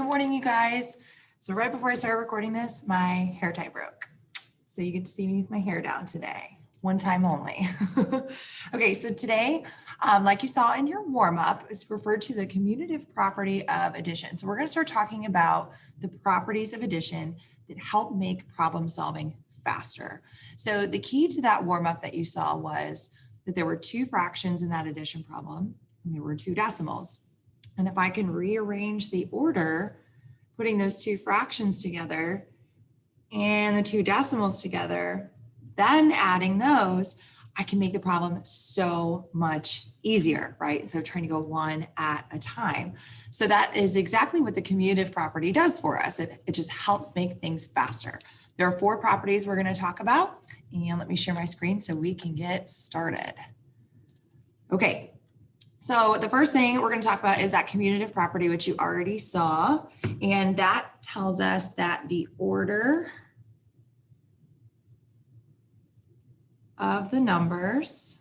Good morning, you guys. So right before I started recording this, my hair tie broke. So you get to see me with my hair down today, one time only. Okay, so today, like you saw in your warm-up, is referred to the commutative property of addition. So we're going to start talking about the properties of addition that help make problem solving faster. So the key to that warm-up that you saw was that there were two fractions in that addition problem, and there were two decimals. And if I can rearrange the order, putting those two fractions together and the two decimals together, then adding those, I can make the problem so much easier, right? Instead of trying to go one at a time. So that is exactly what the commutative property does for us. It just helps make things faster. There are four properties we're going to talk about, and let me share my screen so we can get started. Okay. So the first thing we're going to talk about is that commutative property, which you already saw, and that tells us that the order of the numbers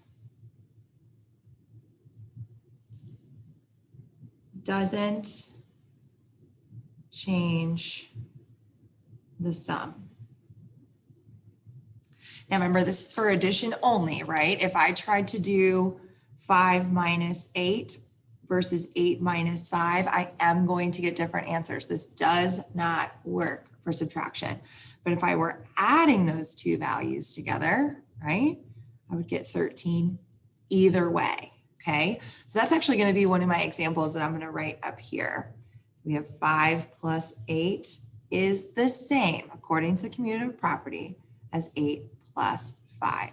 doesn't change the sum. Now remember, this is for addition only, right? If I tried to do 5 minus 8 versus 8 minus 5, I am going to get different answers. This does not work for subtraction. But if I were adding those two values together, right, I would get 13 either way, okay? So that's actually going to be one of my examples that I'm going to write up here. So we have 5 plus 8 is the same, according to the commutative property, as 8 plus 5.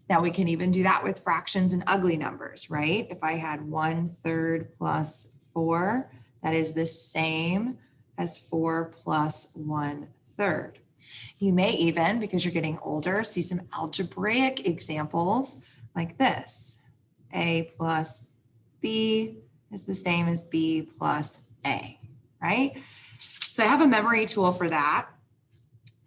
Now we can even do that with fractions and ugly numbers, right? If I had 1/3 plus 4, that is the same as 4 plus 1/3. You may even, because you're getting older, see some algebraic examples like this. A plus B is the same as B plus A, right? So I have a memory tool for that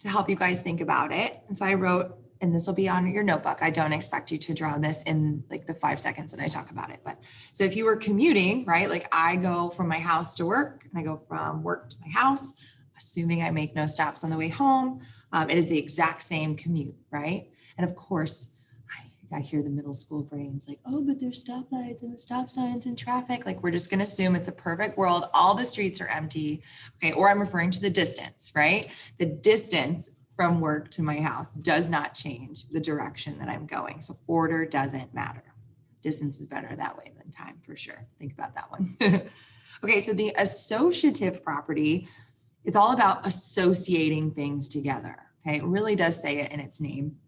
to help you guys think about it. And so I wrote, and this will be on your notebook. I don't expect you to draw this in like the 5 seconds that I talk about it. But so if you were commuting, right? Like I go from my house to work and I go from work to my house, assuming I make no stops on the way home. It is the exact same commute, right? And of course, I hear the middle school brains like, oh, but there's stoplights and the stop signs and traffic. Like we're just going to assume it's a perfect world. All the streets are empty. Okay. Or I'm referring to the distance, right? The distance from work to my house does not change the direction that I'm going. So order doesn't matter. Distance is better that way than time for sure. Think about that one. Okay, so the associative property is all about associating things together. Okay, it really does say it in its name.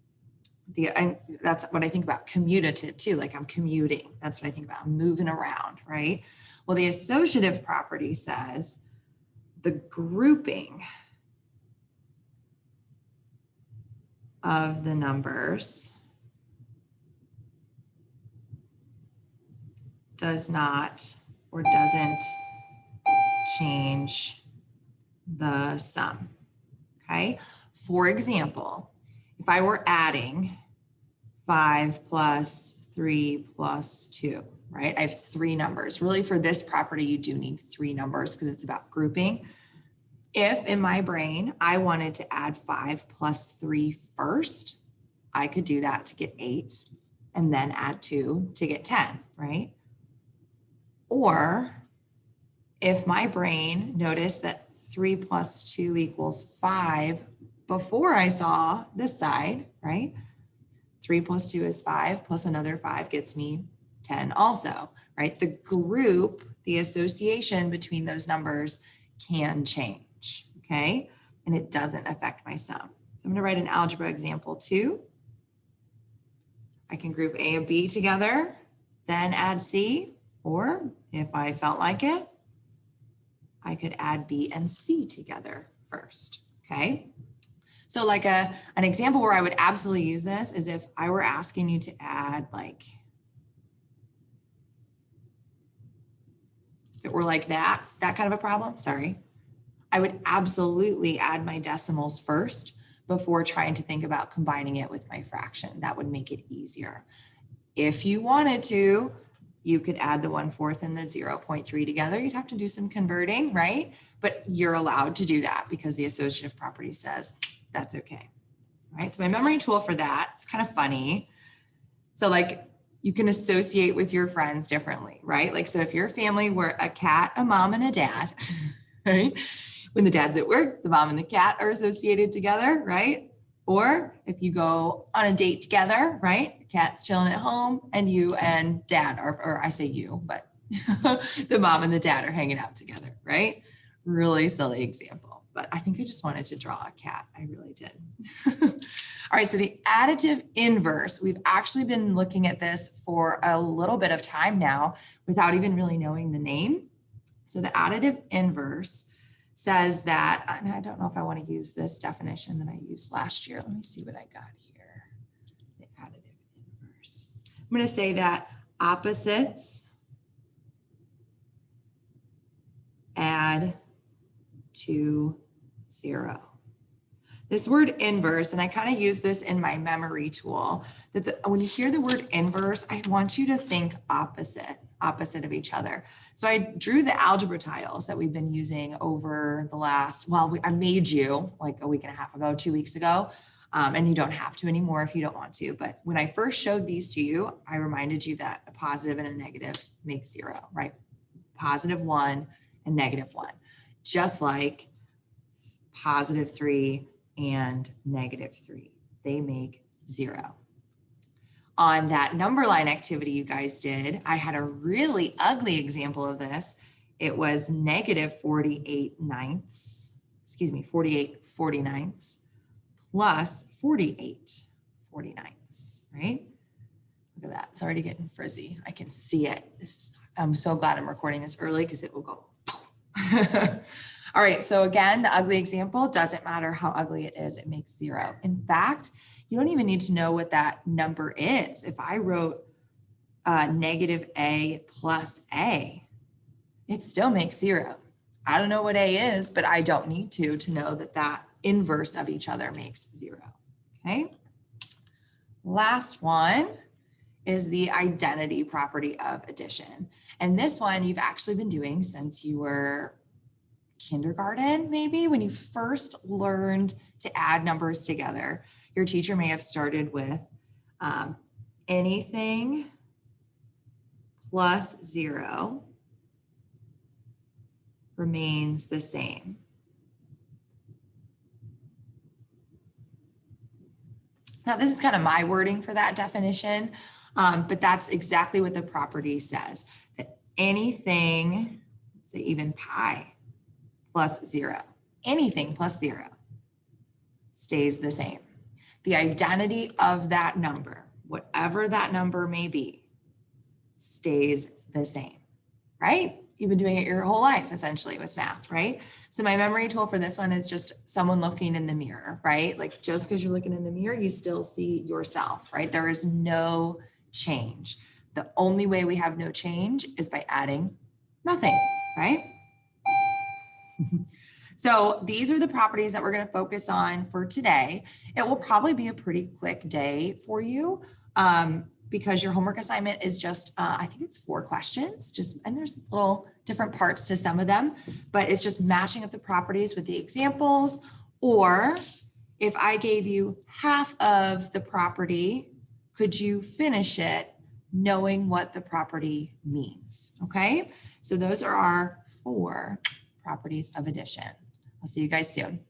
That's what I think about commutative too, like I'm commuting. That's what I think about, I'm moving around, right? Well, the associative property says the grouping of the numbers does not or doesn't change the sum, okay? For example, if I were adding 5 plus 3 plus 2, right? I have 3 numbers. Really for this property, you do need 3 numbers because it's about grouping. If in my brain, I wanted to add 5 plus 3 first, I could do that to get 8 and then add 2 to get 10, right? Or if my brain noticed that 3 plus 2 equals 5 before I saw this side, right? 3 plus 2 is 5 plus another 5 gets me 10 also, right? The group, the association between those numbers can change. Okay, and it doesn't affect my sum. So I'm going to write an algebra example 2. I can group A and B together, then add C, or if I felt like it, I could add B and C together first. Okay, so like an example where I would absolutely use this is if I were asking you to add like, if it were like that kind of a problem, sorry. I would absolutely add my decimals first before trying to think about combining it with my fraction. That would make it easier. If you wanted to, you could add the 1/4 and the 0.3 together. You'd have to do some converting, right? But you're allowed to do that because the associative property says that's okay, right? So my memory tool for that, it's kind of funny. So like you can associate with your friends differently, right? Like, so if your family were a cat, a mom, and a dad, right? When the dad's at work, the mom and the cat are associated together, right? Or if you go on a date together, right? The cat's chilling at home and you and dad are, or I say you, but the mom and the dad are hanging out together, right? Really silly example, but I think I just wanted to draw a cat. I really did. All right, so the additive inverse, we've actually been looking at this for a little bit of time now without even really knowing the name. So the additive inverse says that, and I don't know if I want to use this definition that I used last year. Let me see what I got here. The additive inverse. I'm going to say that opposites add to 0. This word inverse, and I kind of use this in my memory tool, that when you hear the word inverse, I want you to think opposite of each other. So I drew the algebra tiles that we've been using over the last, well, I made you like a week and a half ago, 2 weeks ago, and you don't have to anymore if you don't want to. But when I first showed these to you, I reminded you that a positive and a negative make 0, right? +1 and -1, just like +3 and -3, they make 0. On that number line activity you guys did, I had a really ugly example of this. It was -48 49ths plus 48 49ths, right? Look at that, it's already getting frizzy. I can see it. I'm so glad I'm recording this early because it will go. All right, so again, the ugly example, doesn't matter how ugly it is, it makes 0. In fact, you don't even need to know what that number is. If I wrote -a plus a, it still makes 0. I don't know what a is, but I don't need to know that that inverse of each other makes 0, okay? Last one is the identity property of addition. And this one you've actually been doing since you were kindergarten, maybe when you first learned to add numbers together. Your teacher may have started with anything plus 0 remains the same. Now, this is kind of my wording for that definition, but that's exactly what the property says, that anything, let's say even pi plus 0, anything plus 0 stays the same. The identity of that number, whatever that number may be, stays the same, right? You've been doing it your whole life, essentially, with math, right? So my memory tool for this one is just someone looking in the mirror, right? Like just because you're looking in the mirror, you still see yourself, right? There is no change. The only way we have no change is by adding nothing, right? So these are the properties that we're going to focus on for today. It will probably be a pretty quick day for you because your homework assignment is just, I think it's 4 questions, and there's little different parts to some of them, but it's just matching up the properties with the examples. Or if I gave you half of the property, could you finish it knowing what the property means? Okay, so those are our 4 properties of addition. I'll see you guys soon.